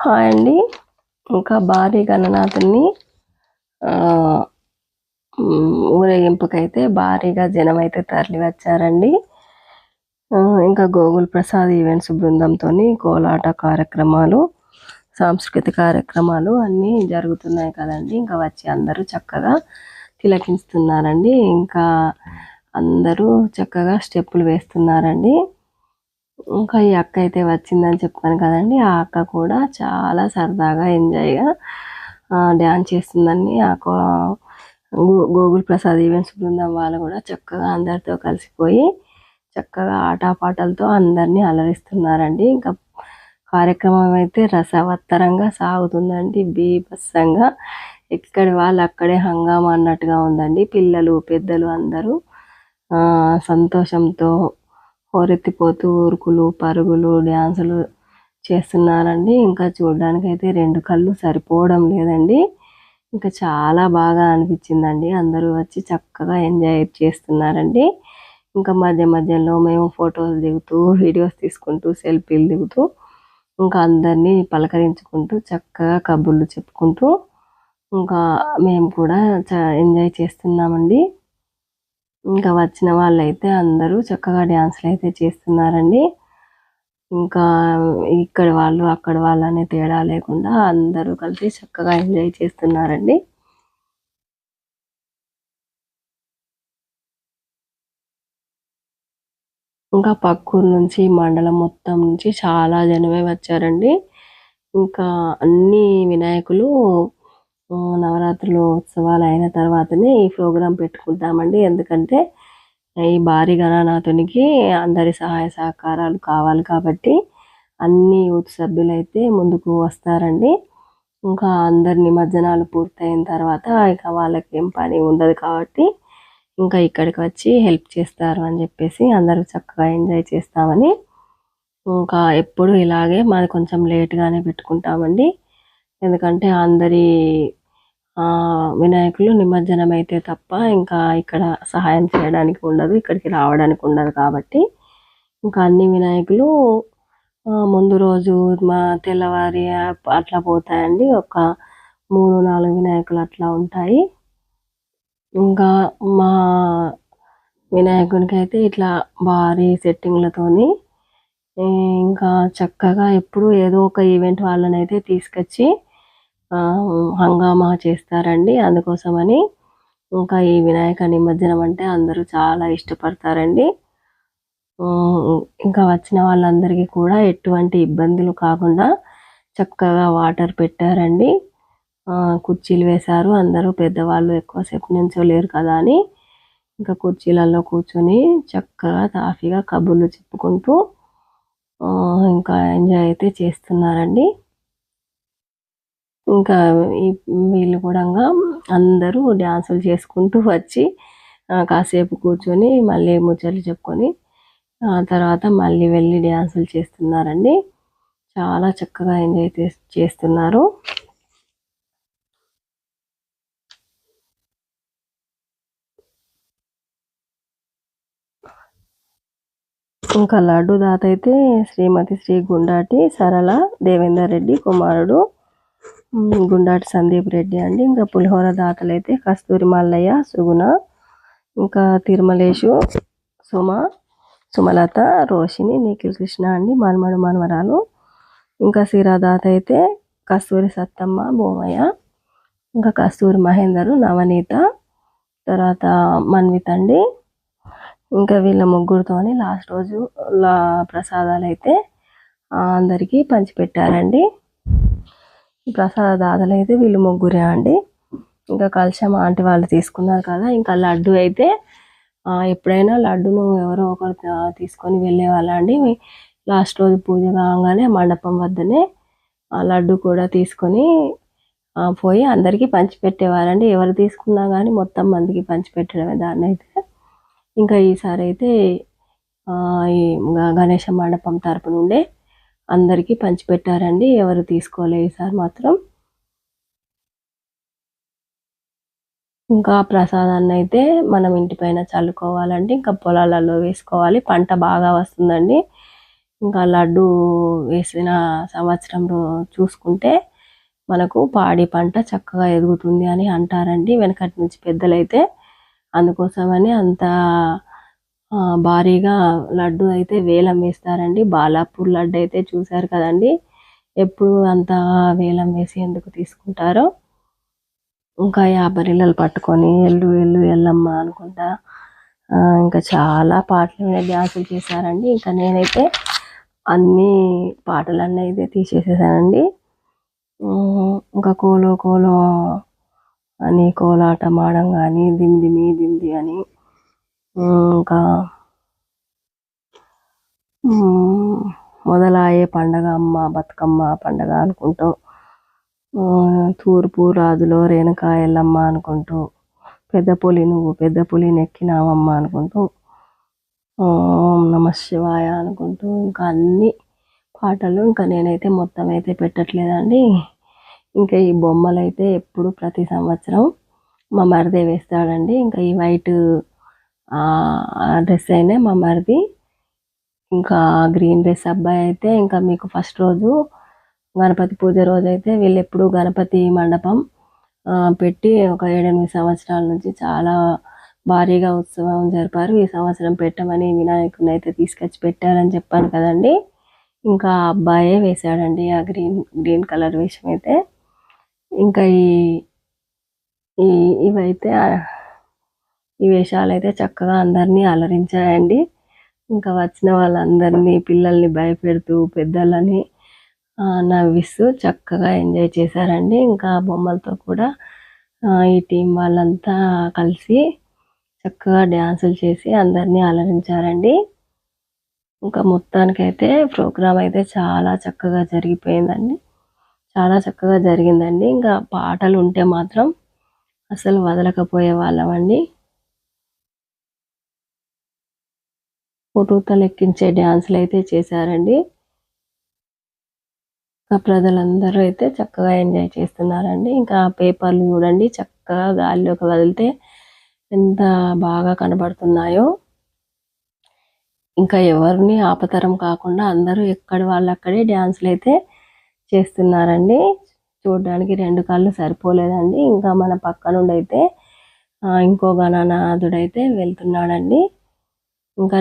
Hi అండి. ఇంకా భారీ గణనాథుని ఊరేగింపుకైతే భారీగా జనమైతే తరలి వచ్చారండి. ఇంకా గోగుల్ ప్రసాద్ ఈవెంట్స్ బృందంతోని కోలాట కార్యక్రమాలు, సాంస్కృతిక కార్యక్రమాలు అన్నీ జరుగుతున్నాయి కదండి. ఇంకా వచ్చి అందరూ చక్కగా తిలకిస్తున్నారండి. ఇంకా అందరూ చక్కగా స్టెప్పులు వేస్తున్నారండి. ఇంకా ఈ అక్క అయితే వచ్చిందని చెప్పాను కదండి. ఆ అక్క కూడా చాలా సరదాగా ఎంజాయ్గా డ్యాన్స్ చేస్తుందండి. గోగుల్ ప్రసాద్ ఈవెంట్స్ బృందం వాళ్ళు కూడా చక్కగా అందరితో కలిసిపోయి చక్కగా ఆటపాటలతో అందరినీ అలరిస్తున్నారండి. ఇంకా కార్యక్రమం అయితే రసవత్తరంగా సాగుతుందండి. బీభత్సంగా ఎక్కడి వాళ్ళు అక్కడే హంగామా అన్నట్టుగా ఉందండి. పిల్లలు పెద్దలు అందరూ సంతోషంతో హోరెత్తిపోతూ ఉరుకులు పరుగులు డ్యాన్సులు చేస్తున్నారండి. ఇంకా చూడడానికి అయితే 2 కళ్ళు సరిపోవడం లేదండి. ఇంకా చాలా బాగా అనిపించిందండి. అందరూ వచ్చి చక్కగా ఎంజాయ్ చేస్తున్నారండి. ఇంకా మధ్య మధ్యలో మేము ఫొటోస్ దిగుతూ వీడియోస్ తీసుకుంటూ సెల్ఫీలు దిగుతూ ఇంకా అందరినీ పలకరించుకుంటూ చక్కగా కబుర్లు చెప్పుకుంటూ ఇంకా మేము కూడా ఎంజాయ్ చేస్తున్నామండి. ఇంకా వచ్చిన వాళ్ళైతే అందరూ చక్కగా డ్యాన్సులు అయితే చేస్తున్నారండి. ఇంకా ఇక్కడ వాళ్ళు అక్కడ వాళ్ళు అనే తేడా లేకుండా అందరూ కలిసి చక్కగా ఎంజాయ్ చేస్తున్నారండి. ఇంకా పక్కూరు నుంచి మండలం మొత్తం నుంచి చాలా జనమే వచ్చారండి. ఇంకా అన్ని వినాయకులు నవరాత్రులు ఉత్సవాలు అయిన తర్వాతనే ఈ ప్రోగ్రాం పెట్టుకుంటామండి. ఎందుకంటే ఈ భారీ గణనాథునికి అందరి సహాయ సహకారాలు కావాలి కాబట్టి అన్ని యూత్ సభ్యులైతే ముందుకు వస్తారండి. ఇంకా అందరి నిమజ్జనాలు పూర్తయిన తర్వాత ఇక వాళ్ళకి ఏం పని ఉండదు కాబట్టి ఇంకా ఇక్కడికి వచ్చి హెల్ప్ చేస్తారు అని చెప్పేసి అందరూ చక్కగా ఎంజాయ్ చేస్తామని ఇంకా ఎప్పుడు ఇలాగే మాది కొంచెం లేట్గానే పెట్టుకుంటామండి. ఎందుకంటే అందరి వినాయకులు నిమజ్జనం అయితే తప్ప ఇంకా ఇక్కడ సహాయం చేయడానికి ఉండదు, ఇక్కడికి రావడానికి ఉండదు కాబట్టి ఇంకా అన్ని వినాయకులు ముందు రోజు తెల్లవారి అట్లా పోతాయండి. ఒక 3-4 వినాయకులు అట్లా ఉంటాయి. ఇంకా మా వినాయకునికి అయితే ఇట్లా భారీ సెట్టింగ్లతోని ఇంకా చక్కగా ఎప్పుడు ఏదో ఒక ఈవెంట్ వాళ్ళని అయితే తీసుకొచ్చి హంగామా చేస్తారండి. అందుకోసమని ఇంకా ఈ వినాయక నిమజ్జనం అంటే అందరూ చాలా ఇష్టపడతారండి. ఇంకా వచ్చిన వాళ్ళందరికీ కూడా ఎటువంటి ఇబ్బందులు కాకుండా చక్కగా వాటర్ పెట్టారండి. కుర్చీలు వేశారు. అందరూ పెద్దవాళ్ళు ఎక్కువసేపు నించోలేరు కదా అని ఇంకా కుర్చీలలో కూర్చొని చక్కగా తాఫీగా కబుర్లు చెప్పుకుంటూ ఇంకా ఎంజాయ్ అయితే చేస్తున్నారండి. ఇంకా వీళ్ళు కూడా అందరూ డ్యాన్సులు చేసుకుంటూ వచ్చి కాసేపు కూర్చొని మళ్ళీ ముచ్చట్లు చెప్పుకొని తర్వాత మళ్ళీ వెళ్ళి డ్యాన్సులు చేస్తున్నారండి. చాలా చక్కగా ఎంజాయ్ చేస్తున్నారు. ఇంకా లడ్డు దాత అయితే శ్రీమతి శ్రీ గుండాటి సరళ దేవేందర్ రెడ్డి కుమారుడు గుండాటి సందీప్ రెడ్డి అండి. ఇంకా పులిహోర దాతలు అయితే కస్తూరి మల్లయ్య, సుగుణ, ఇంకా తిరుమలేషు, సుమలత, రోషిని, నిఖిల్ కృష్ణ అండి మనమడు మనవరాలు. ఇంకా సిరాదాత అయితే కస్తూరి సత్తమ్మ, భూమయ్య, ఇంకా కస్తూరి మహేందరు, నవనీత, తర్వాత మన్విత్ అండి. ఇంకా వీళ్ళ ముగ్గురుతోని లాస్ట్ రోజు ప్రసాదాలు అయితే అందరికీ పంచిపెట్టారండి. ప్రసాద దాతలు అయితే వీళ్ళు ముగ్గురే అండి. ఇంకా కలశం ఆంటీ వాళ్ళు తీసుకున్నారు కదా. ఇంకా లడ్డు అయితే ఎప్పుడైనా లడ్డును ఎవరో ఒకరు తీసుకొని వెళ్ళేవాళ్ళ అండి. లాస్ట్ రోజు పూజ కాగానే మండపం వద్దనే ఆ లడ్డు కూడా తీసుకొని పోయి అందరికీ పంచిపెట్టేవారండి. ఎవరు తీసుకున్నా కానీ మొత్తం మందికి పంచిపెట్టడమే దాన్ని అయితే. ఇంకా ఈసారి అయితే ఈ గణేష మండపం తరపు నుండే అందరికీ పంచిపెట్టారండి. ఎవరు తీసుకోలే ఈసారి మాత్రం. ఇంకా ప్రసాదాన్ని అయితే మనం ఇంటిపైన చల్లుకోవాలండి. ఇంకా పొలాలలో వేసుకోవాలి. పంట బాగా వస్తుందండి. ఇంకా లడ్డు వేసిన సంవత్సరం చూసుకుంటే మనకు పాడి పంట చక్కగా ఎదుగుతుంది అని అంటారండి వెనకటి నుంచి పెద్దలైతే. అందుకోసమని అంత భారీగా లడ్డు అయితే వేలం వేస్తారండి. బాలాపూర్ లడ్డు అయితే చూశారు కదండి, ఎప్పుడు అంత వేలం వేసి ఎందుకు తీసుకుంటారో. ఇంకా యాబరిల్లలు పట్టుకొని ఎల్లు ఎల్లు ఎల్లమ్మ అనుకుంటా ఇంకా చాలా పాటలు మీద డ్యాన్సులు చేశారండి. ఇంకా నేనైతే అన్ని పాటలన్నీ అయితే తీసేసేసానండి. ఇంకా కోలో కోలో అని కోలాటం ఆడం కానీ దిందిమి దింది అని ఇంకా మొదలాయే పండగ అమ్మ బతుకమ్మ పండగ అనుకుంటూ తూర్పు రాజులో రేణుకా ఎల్లమ్మ అనుకుంటూ పెద్ద పులి నువ్వు పెద్ద పులి నెక్కినావమ్మ అనుకుంటూ ఓం నమ శివాయ అనుకుంటూ ఇంకా అన్ని పాటలు ఇంకా నేనైతే మొత్తం అయితే పెట్టట్లేదండి. ఇంకా ఈ బొమ్మలు అయితే ఎప్పుడు ప్రతి సంవత్సరం మా మరిదే వేస్తాడండి. ఇంకా ఈ వైట్ డ్రెస్ అయినా మా మరిది, ఇంకా గ్రీన్ డ్రెస్ అబ్బాయి అయితే ఇంకా మీకు ఫస్ట్ రోజు గణపతి పూజ రోజు అయితే వీళ్ళు ఎప్పుడు గణపతి మండపం పెట్టి ఒక 7-8 సంవత్సరాల నుంచి చాలా భారీగా ఉత్సవం జరిపారు. ఈ సంవత్సరం పెట్టమని వినాయకుడిని అయితే తీసుకొచ్చి పెట్టారని చెప్పాను కదండి. ఇంకా అబ్బాయే వేశాడండి ఆ గ్రీన్ కలర్ వేషం అయితే. ఇంకా ఇవైతే ఈ వేషాలు అయితే చక్కగా అందరినీ అలరించాయండి. ఇంకా వచ్చిన వాళ్ళందరినీ పిల్లల్ని భయపెడుతూ పెద్దలని నవ్విస్తూ చక్కగా ఎంజాయ్ చేశారండి. ఇంకా బొమ్మలతో కూడా ఈ టీం వాళ్ళంతా కలిసి చక్కగా డ్యాన్సులు చేసి అందరినీ అలరించారండి. ఇంకా మొత్తానికైతే ప్రోగ్రాం అయితే చాలా చక్కగా జరిగిపోయిందండి, చాలా చక్కగా జరిగిందండి. ఇంకా పాటలు ఉంటే మాత్రం అసలు వదలకపోయే వాళ్ళమండి. ఫోటోలు ఎక్కించే డ్యాన్సులు అయితే చేశారండి. ప్రజలందరూ అయితే చక్కగా ఎంజాయ్ చేస్తున్నారండి. ఇంకా పేపర్లు చూడండి చక్కగా గాలిలోకి వదిలితే ఎంత బాగా కనబడుతున్నాయో. ఇంకా ఎవరిని ఆపతరం కాకుండా అందరూ ఎక్కడి వాళ్ళు అక్కడే డ్యాన్సులు అయితే చేస్తున్నారండి. చూడడానికి 2 కళ్ళు సరిపోలేదండి. ఇంకా మన పక్క నుండి అయితే ఇంకో గణనాథుడైతే వెళ్తున్నాడండి. ఇంకా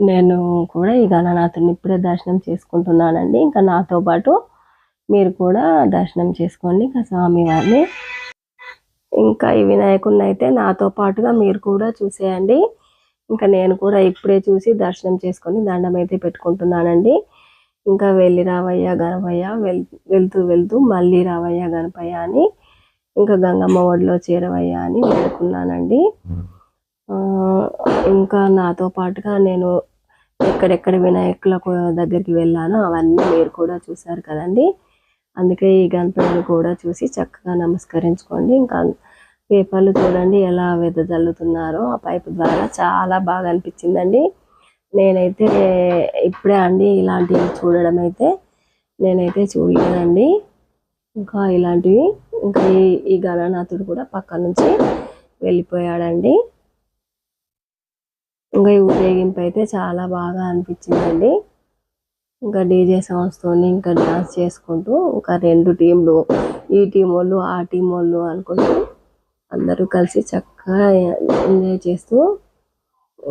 నేను కూడా ఈ గణనాథుడిని ఇప్పుడే దర్శనం చేసుకుంటున్నానండి. ఇంకా నాతో పాటు మీరు కూడా దర్శనం చేసుకోండి ఇంకా స్వామివారిని. ఇంకా ఈ వినాయకుడిని అయితే నాతో పాటుగా మీరు కూడా చూసేయండి. ఇంకా నేను కూడా ఇప్పుడే చూసి దర్శనం చేసుకొని దండం అయితే పెట్టుకుంటున్నానండి. ఇంకా వెళ్ళి రావయ్య గణపయ్య వెళ్తూ వెళ్తూ మళ్ళీ రావయ్య గణపయ్య అని ఇంకా గంగమ్మ ఒడిలో చేరవయ్య అని వేడుకున్నానండి. ఇంకా నాతో పాటుగా నేను ఎక్కడెక్కడ వినాయకుల దగ్గరికి వెళ్ళానో అవన్నీ మీరు కూడా చూశారు కదండి. అందుకే ఈ గణపతిని కూడా చూసి చక్కగా నమస్కరించుకోండి. ఇంకా పేపర్లు చూడండి ఎలా వెదజల్లుతున్నారో ఆ పైపు ద్వారా, చాలా బాగా అనిపించిందండి. నేనైతే ఇప్పుడే అండి ఇలాంటివి చూడడం అయితే నేనైతే చూడలేదండి. ఇంకా ఇలాంటివి ఇంకా ఈ గణనాథుడు కూడా పక్క నుంచి వెళ్ళిపోయాడండి. ఇంకా ఈ ఊరేగింపు అయితే చాలా బాగా అనిపించిందండి. ఇంకా డీజే సాంగ్స్తో ఇంకా డాన్స్ చేసుకుంటూ ఇంకా 2 టీంలు, ఈ టీం వాళ్ళు ఆ టీం వాళ్ళు అనుకుంటూ అందరూ కలిసి చక్కగా ఎంజాయ్ చేస్తూ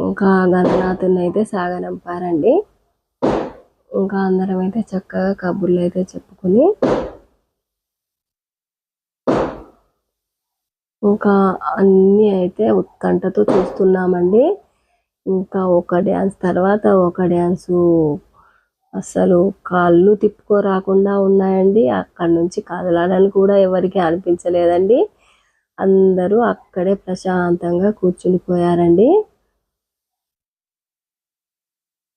ఇంకా గణనాథుని అయితే సాగనంపారండి. ఇంకా అందరం అయితే చక్కగా కబుర్లు అయితే చెప్పుకుని ఇంకా అన్నీ అయితే ఉత్కంఠతో చూస్తున్నామండి. ఇంకా ఒక డ్యాన్స్ తర్వాత ఒక డ్యాన్సు అసలు కాళ్ళు తిప్పుకోరాకుండా ఉన్నాయండి. అక్కడి నుంచి కదలాలని కూడా ఎవరికి అనిపించలేదండి. అందరూ అక్కడే ప్రశాంతంగా కూర్చునిపోయారండి.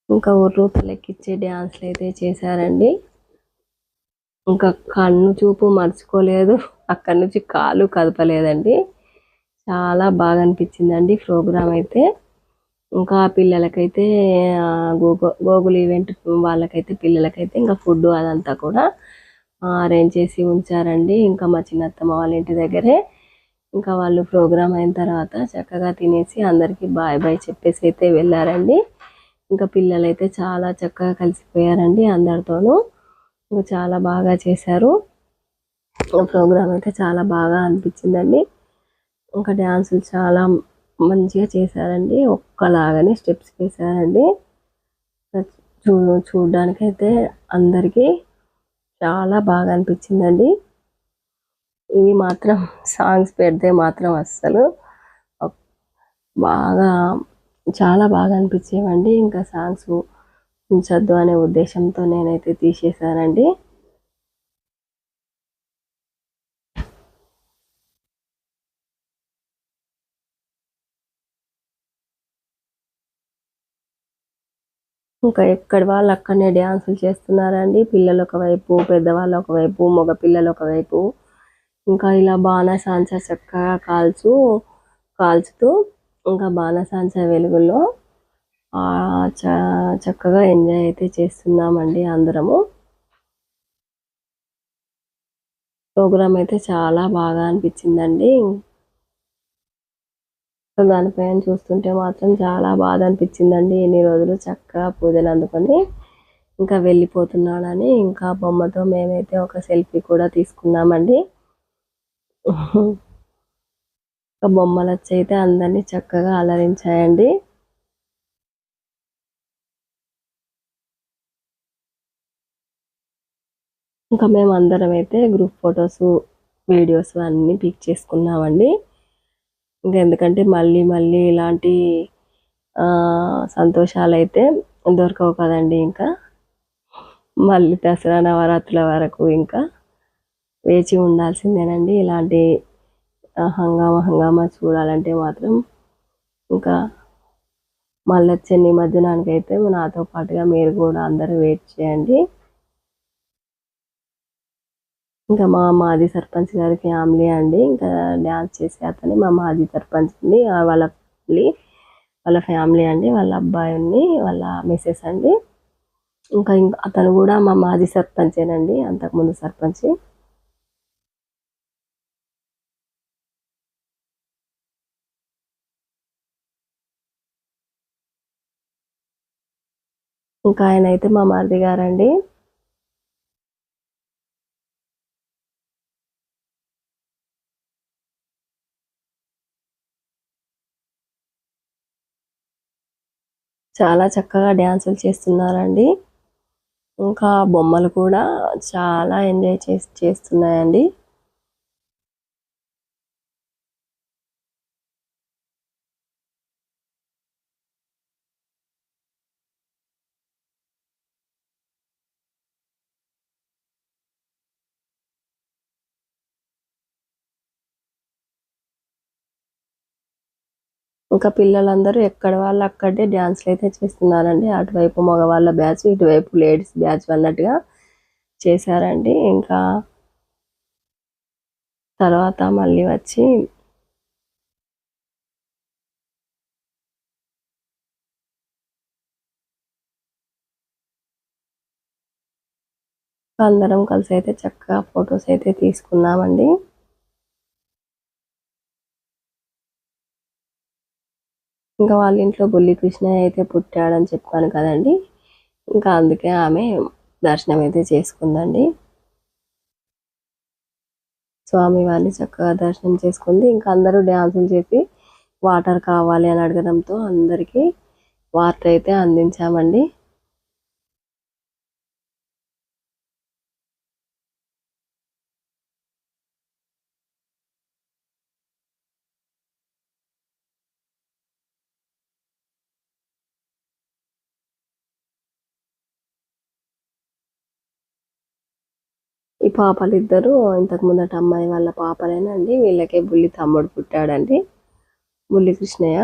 ఇంకా రూపలెక్కిచ్చే డ్యాన్స్లు అయితే చేశారండి. ఇంకా కన్ను చూపు మర్చిపోలేదు, అక్కడి నుంచి కాలు కదపలేదండి. చాలా బాగా అనిపించిందండి ప్రోగ్రాం అయితే. ఇంకా పిల్లలకైతే గోగుల్ ఈవెంట్ వాళ్ళకైతే పిల్లలకైతే ఇంకా ఫుడ్ అదంతా కూడా అరేంజ్ చేసి ఉంచారండి. ఇంకా మా చిన్నత్తమ్మ వాళ్ళ ఇంటి దగ్గరే ఇంకా వాళ్ళు ప్రోగ్రాం అయిన తర్వాత చక్కగా తినేసి అందరికీ బాయ్ బాయ్ చెప్పేసి అయితే వెళ్ళారండి. ఇంకా పిల్లలైతే చాలా చక్కగా కలిసిపోయారండి అందరితోనూ. ఇంకా చాలా బాగా చేశారు. ప్రోగ్రామ్ అయితే చాలా బాగా అనిపించిందండి. ఇంకా డ్యాన్సులు చాలా మంచిగా చేశారండి. ఒక్కలాగానే స్టెప్స్ వేశారండి. చూడడానికైతే అందరికీ చాలా బాగా అనిపించిందండి. ఇవి మాత్రం సాంగ్స్ పెడితే మాత్రం అస్సలు బాగా చాలా బాగా అనిపించేవండి. ఇంకా సాంగ్స్ ఉంచొద్దు అనే ఉద్దేశంతో నేనైతే తీసేశానండి. ఇంకా ఎక్కడి వాళ్ళు అక్కడనే డ్యాన్సులు చేస్తున్నారండి. పిల్లలు ఒకవైపు, పెద్దవాళ్ళు ఒకవైపు, మగ పిల్లలు ఒకవైపు. ఇంకా ఇలా బాణాసంచ చక్కగా కాల్చుతూ ఇంకా బాణాసంచ వెలుగులో చక్కగా ఎంజాయ్ అయితే చేస్తున్నామండి అందరము. ప్రోగ్రామ్ అయితే చాలా బాగా అనిపించిందండి. దానిపైన చూస్తుంటే మాత్రం చాలా బాధ అనిపించిందండి. ఎన్ని రోజులు చక్కగా పూజలు అందుకొని ఇంకా వెళ్ళిపోతున్నాడని ఇంకా బొమ్మతో మేమైతే ఒక సెల్ఫీ కూడా తీసుకున్నామండి. బొమ్మలు వచ్చి అయితే అందరినీ చక్కగా అలరించాయండి. ఇంకా మేము అందరం అయితే గ్రూప్ ఫొటోస్, వీడియోస్ అన్నీ పిక్ చేసుకున్నామండి. ఇంకా ఎందుకంటే మళ్ళీ మళ్ళీ ఇలాంటి సంతోషాలు అయితే దొరకవు కదండి. ఇంకా మళ్ళీ దసరా నవరాత్రుల వరకు ఇంకా వేచి ఉండాల్సిందేనండి. ఇలాంటి హంగామా చూడాలంటే మాత్రం ఇంకా మళ్ళీ వచ్చే నిమజ్జనానికి అయితే నాతో పాటుగా మీరు కూడా అందరూ వెయిట్ చేయండి. ఇంకా మా మాజీ సర్పంచ్ గారి ఫ్యామిలీ అండి. ఇంకా డ్యాన్స్ చేసే అతని మా మాజీ సర్పంచ్ అండి. వాళ్ళ ఫ్యామిలీ అండి. వాళ్ళ అబ్బాయిని వాళ్ళ మిస్సెస్ అండి. ఇంకా అతను కూడా మా మాజీ సర్పంచేనండి, అంతకుముందు సర్పంచ్. ఇంకా ఆయన అయితే మా మరిది గారండి. చాలా చక్కగా డ్యాన్సులు చేస్తున్నారండి. ఇంకా బొమ్మలు కూడా చాలా ఎంజాయ్ చేస్తున్నాయండి. ఇంకా పిల్లలందరూ ఎక్కడ వాళ్ళు అక్కడే డ్యాన్స్లు అయితే చేస్తున్నారండి. అటువైపు మగవాళ్ళ బ్యాచ్, ఇటువైపు లేడీస్ బ్యాచ్ అన్నట్టుగా చేశారండి. ఇంకా తర్వాత మళ్ళీ వచ్చి అందరం కలిసి అయితే చక్కగా ఫొటోస్ అయితే తీసుకున్నామండి. ఇంకా వాళ్ళ ఇంట్లో బుల్లి కృష్ణయ్య అయితే పుట్టాడని చెప్పాను కదండి. ఇంకా అందుకే ఆమె దర్శనం అయితే చేసుకుందండి. స్వామి వారిని చక్కగా దర్శనం చేసుకుంది. ఇంకా అందరూ డ్యాన్సులు చేసి వాటర్ కావాలి అని అడగడంతో అందరికీ వాటర్ అయితే అందించామండి. ఈ పాపలిద్దరూ ఇంతకు ముందట అమ్మాయి వాళ్ళ పాపలేనండి. వీళ్ళకే బుల్లి తమ్ముడు పుట్టాడండి, బుల్లి కృష్ణయ్య.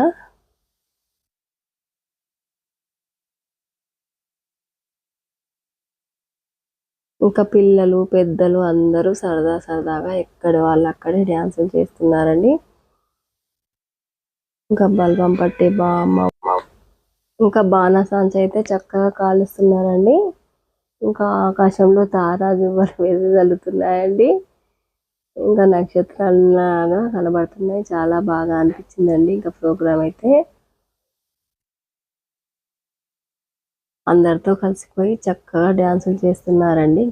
ఇంకా పిల్లలు పెద్దలు అందరూ సరదాగా ఎక్కడ వాళ్ళు అక్కడే డ్యాన్సులు చేస్తున్నారండి. ఇంకా బల్బం పట్టి ఇంకా బాణాసంచ అయితే చక్కగా కాలుస్తున్నారండి. ఇంకా ఆకాశంలో తారాజువ్వలు వెదజల్లుతున్నాయండి. ఇంకా నక్షత్రాలలాగా కనబడుతున్నాయి. చాలా బాగా అనిపించిందండి ఇంకా ప్రోగ్రామ్ అయితే. అందరితో కలిసిపోయి చక్కగా డ్యాన్సులు చేస్తున్నారండి.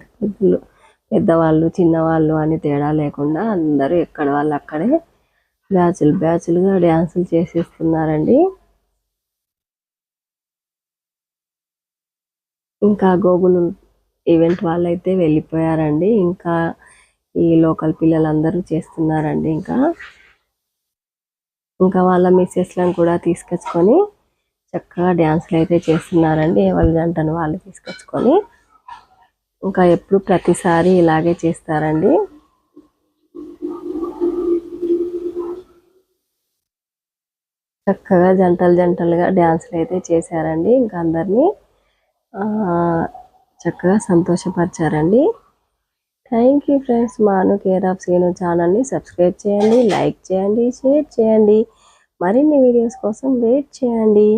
పెద్దవాళ్ళు చిన్నవాళ్ళు అని తేడా లేకుండా అందరూ ఎక్కడ వాళ్ళు అక్కడే బ్యాచులుగా డ్యాన్సులు చేసేస్తున్నారండి. ఇంకా గోగులు ఈవెంట్ వాళ్ళైతే వెళ్ళిపోయారండి. ఇంకా ఈ లోకల్ పిల్లలందరూ చేస్తున్నారండి. ఇంకా వాళ్ళ మిస్సెస్లను కూడా తీసుకొచ్చుకొని చక్కగా డ్యాన్సులు అయితే చేస్తున్నారండి. ఎవరి జంటను వాళ్ళు తీసుకొచ్చుకొని ఇంకా ఎప్పుడు ప్రతిసారి ఇలాగే చేస్తారండి. చక్కగా జంటలుగా డ్యాన్సులు అయితే చేశారండి. ఇంకా అందరినీ చక్కగా సంతోషపరిచారండి. Thank you friends. Manu care of Seenu ఛానల్ని సబ్స్క్రైబ్ చేయండి, లైక్ చేయండి, షేర్ చేయండి. మరిన్ని వీడియోస్ కోసం వెయిట్ చేయండి.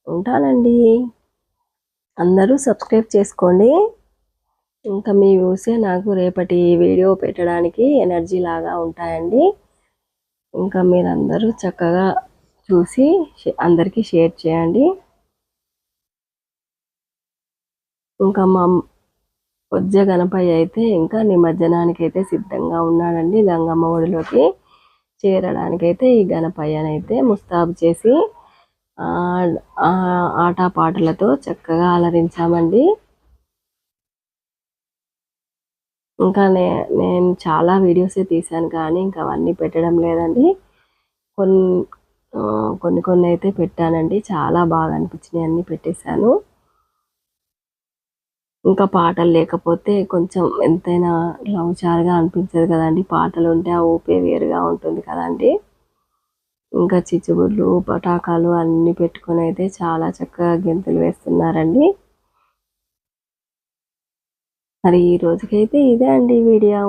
ఉంటానండి. అందరూ సబ్స్క్రైబ్ చేసుకోండి. ఇంకా మీ వ్యూసే నాకు రేపటి వీడియో పెట్టడానికి ఎనర్జీ లాగా ఉంటాయండి. ఇంకా మీరందరూ చక్కగా చూసి అందరికీ షేర్ చేయండి. ఇంకా మా పొజ్జ గణపయ్య అయితే ఇంకా నిమజ్జనానికి అయితే సిద్ధంగా ఉన్నాడండి. గంగమ్మ ఒడిలోకి చేరడానికైతే ఈ గణపయ్యనైతే ముస్తాబు చేసి ఆటపాటలతో చక్కగా అలరించామండి. ఇంకా నేను చాలా వీడియోసే తీశాను కానీ ఇంకా అవన్నీ పెట్టడం లేదండి. కొన్ని అయితే పెట్టానండి. చాలా బాగా అనిపించినాయి, అన్నీ పెట్టేశాను. ఇంకా పాటలు లేకపోతే కొంచెం ఎంతైనా లవచారుగా అనిపించదు కదండి. పాటలు ఉంటే ఆ ఊపే వేరుగా ఉంటుంది కదండి. ఇంకా చిచ్చుబుడ్లు పటాకాలు అన్నీ పెట్టుకొని అయితే చాలా చక్కగా గెంతులు వేస్తున్నారండి. మరి ఈ రోజుకైతే ఇదే అండి వీడియో.